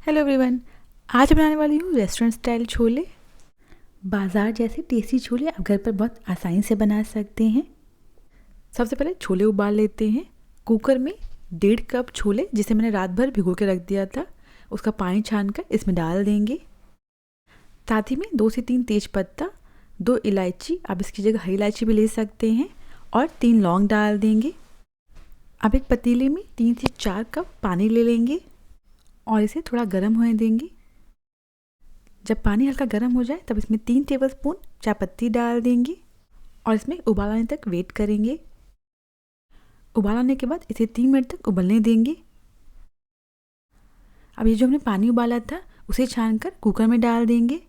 Hello everyone. आज बनाने वाली हूँ रेस्टोरेंट स्टाइल छोले। बाज़ार जैसे टेस्टी छोले आप घर पर बहुत आसानी से बना सकते हैं। सबसे पहले छोले उबाल लेते हैं। कुकर में 1.5 कप छोले जिसे मैंने रात भर भिगो के रख दिया था, उसका पानी छानकर इसमें डाल देंगे। साथ ही में 2 से 3 तेज पत्ता, 2 इलायची, आप इसकी जगह हरी इलायची भी ले सकते हैं, और 3 लौंग डाल देंगे। अब एक पतीले में 3 से 4 कप पानी ले लेंगे और इसे थोड़ा गर्म होने देंगे। जब पानी हल्का गर्म हो जाए तब इसमें 3 टेबलस्पून चाय पत्ती डाल देंगे और इसमें उबाल आने तक वेट करेंगे। उबाल आने के बाद इसे 3 मिनट तक उबलने देंगे। अब ये जो हमने पानी उबाला था उसे छानकर कुकर में डाल देंगे।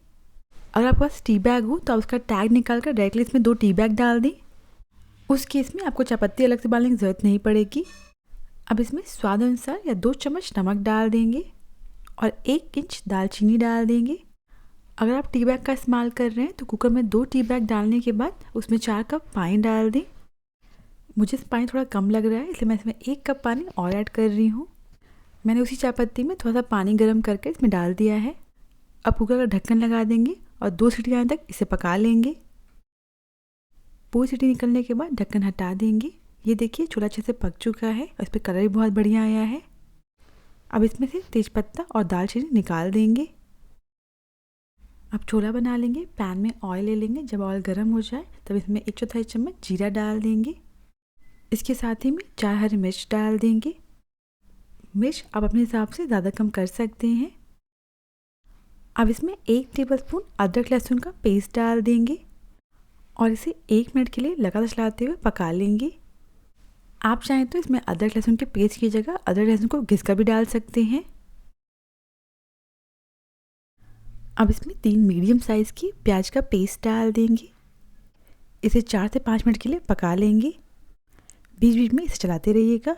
अगर आपके पास टी बैग हो तो आप उसका टैग निकाल कर डायरेक्टली इसमें 2 टी बैग डाल दें। उस केस में आपको चाय पत्ती अलग से डालने की ज़रूरत नहीं पड़ेगी। अब इसमें स्वाद अनुसार या 2 चम्मच नमक डाल देंगे और 1 इंच दालचीनी डाल देंगे। अगर आप टी बैग का इस्तेमाल कर रहे हैं तो कुकर में 2 टी बैग डालने के बाद उसमें 4 कप पानी डाल दें। मुझे पानी थोड़ा कम लग रहा है इसलिए मैं इसमें 1 कप पानी और ऐड कर रही हूँ। मैंने उसी चाय पत्ती में थोड़ा सा पानी गर्म करके इसमें डाल दिया है। अब कुकर का ढक्कन लगा देंगे और 2 सीटी आने तक इसे पका लेंगे। पूरी सीटी निकलने के बाद ढक्कन हटा देंगे। ये देखिए छोला अच्छे से पक चुका है और इस पर कलर भी बहुत बढ़िया आया है। अब इसमें से तेज़पत्ता और दालचीनी निकाल देंगे। अब छोला बना लेंगे। पैन में ऑयल ले लेंगे। जब ऑयल गर्म हो जाए तब इसमें 1/4 चम्मच जीरा डाल देंगे। इसके साथ ही में 4 हरी मिर्च डाल देंगे। मिर्च आप अपने हिसाब से ज़्यादा कम कर सकते हैं। अब इसमें 1 टेबलस्पून अदरक लहसुन का पेस्ट डाल देंगे और इसे 1 मिनट के लिए लगातार चलाते हुए पका लेंगे। आप चाहें तो इसमें अदरक लहसुन के पेस्ट की जगह अदरक लहसुन को घिस कर भी डाल सकते हैं। अब इसमें 3 मीडियम साइज़ की प्याज का पेस्ट डाल देंगे। इसे 4 से 5 मिनट के लिए पका लेंगे। बीच बीच में इसे चलाते रहिएगा।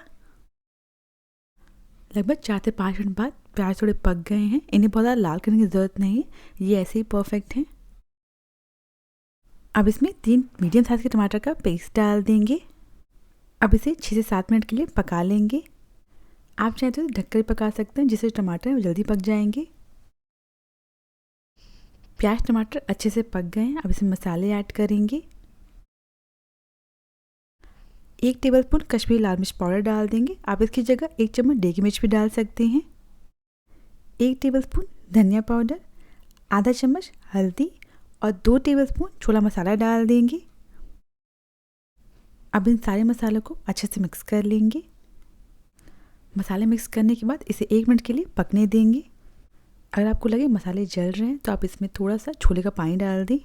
लगभग 4 से 5 मिनट बाद प्याज थोड़े पक गए हैं। इन्हें बहुत ज़्यादा लाल करने की ज़रूरत नहीं है, ये ऐसे ही परफेक्ट हैं। अब इसमें 3 मीडियम साइज़ के टमाटर का पेस्ट डाल देंगे। अब इसे 6 से 7 मिनट के लिए पका लेंगे। आप चाहें तो ढककर पका सकते हैं जिससे टमाटर जल्दी पक जाएंगे। प्याज टमाटर अच्छे से पक गए हैं। अब इसमें मसाले ऐड करेंगे। 1 टेबलस्पून कश्मीरी लाल मिर्च पाउडर डाल देंगे। आप इसकी जगह 1 चम्मच डेगी मिर्च भी डाल सकते हैं। 1 टेबलस्पून धनिया पाउडर, आधा चम्मच हल्दी और 2 टेबलस्पून छोला मसाला डाल देंगे। अब इन सारे मसालों को अच्छे से मिक्स कर लेंगे। मसाले मिक्स करने के बाद इसे 1 मिनट के लिए पकने देंगे। अगर आपको लगे मसाले जल रहे हैं तो आप इसमें थोड़ा सा छोले का पानी डाल दें।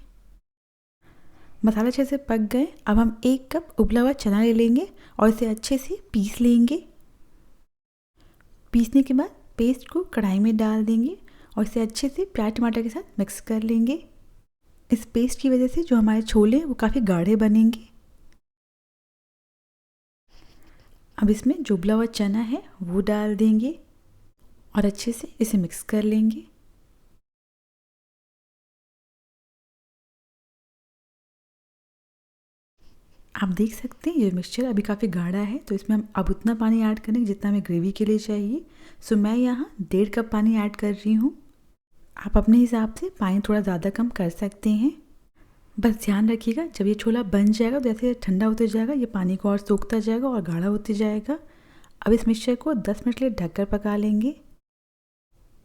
मसाला अच्छे से पक गए। अब हम 1 कप उबला हुआ चना ले लेंगे और इसे अच्छे से पीस लेंगे। पीसने के बाद पेस्ट को कढ़ाई में डाल देंगे और इसे अच्छे से प्याज टमाटर के साथ मिक्स कर लेंगे। इस पेस्ट की वजह से जो हमारे छोले हैं वो काफ़ी गाढ़े बनेंगे। अब इसमें जो उबला हुआ चना है वो डाल देंगे और अच्छे से इसे मिक्स कर लेंगे। आप देख सकते हैं ये मिक्सचर अभी काफ़ी गाढ़ा है, तो इसमें हम अब उतना पानी ऐड करेंगे जितना हमें ग्रेवी के लिए चाहिए। सो मैं यहाँ 1.5 कप पानी ऐड कर रही हूँ। आप अपने हिसाब से पानी थोड़ा ज़्यादा कम कर सकते हैं। बस ध्यान रखिएगा जब ये छोला बन जाएगा तो जैसे ठंडा होते जाएगा ये पानी को और सोखता जाएगा और गाढ़ा होते जाएगा। अब इस मिक्सचर को 10 मिनट के लिए ढककर पका लेंगे।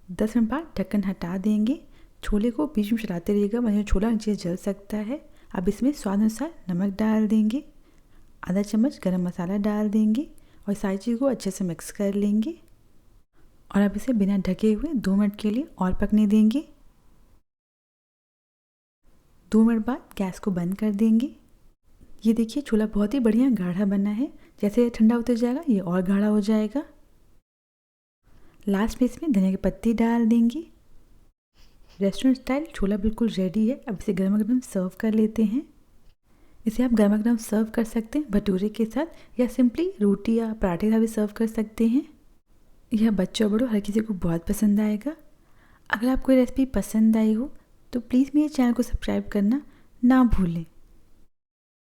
10 मिनट बाद ढक्कन हटा देंगे। छोले को बीच में चलाते रहिएगा वरना छोला नीचे जल सकता है। अब इसमें स्वाद अनुसार नमक डाल देंगे, आधा चम्मच गरम मसाला डाल देंगे और सारी चीज़ को अच्छे से मिक्स कर लेंगे। और अब इसे बिना ढके हुए 2 मिनट के लिए और पकने देंगे। 2 मिनट बाद गैस को बंद कर देंगे। ये देखिए छोला बहुत ही बढ़िया गाढ़ा बना है। जैसे ठंडा होते जाएगा ये और गाढ़ा हो जाएगा। लास्ट में इसमें धनिया की पत्ती डाल देंगे। रेस्टोरेंट स्टाइल छोला बिल्कुल रेडी है। अब इसे गर्मा गर्म सर्व कर लेते हैं। इसे आप गर्मा गर्म सर्व कर सकते हैं भटूरे के साथ या सिंपली रोटी या पराठे के साथ भी सर्व कर सकते हैं। यह बच्चों बड़ों हर किसी को बहुत पसंद आएगा। अगर आपको ये रेसिपी पसंद आई हो तो प्लीज़ मेरे चैनल को सब्सक्राइब करना ना भूलें।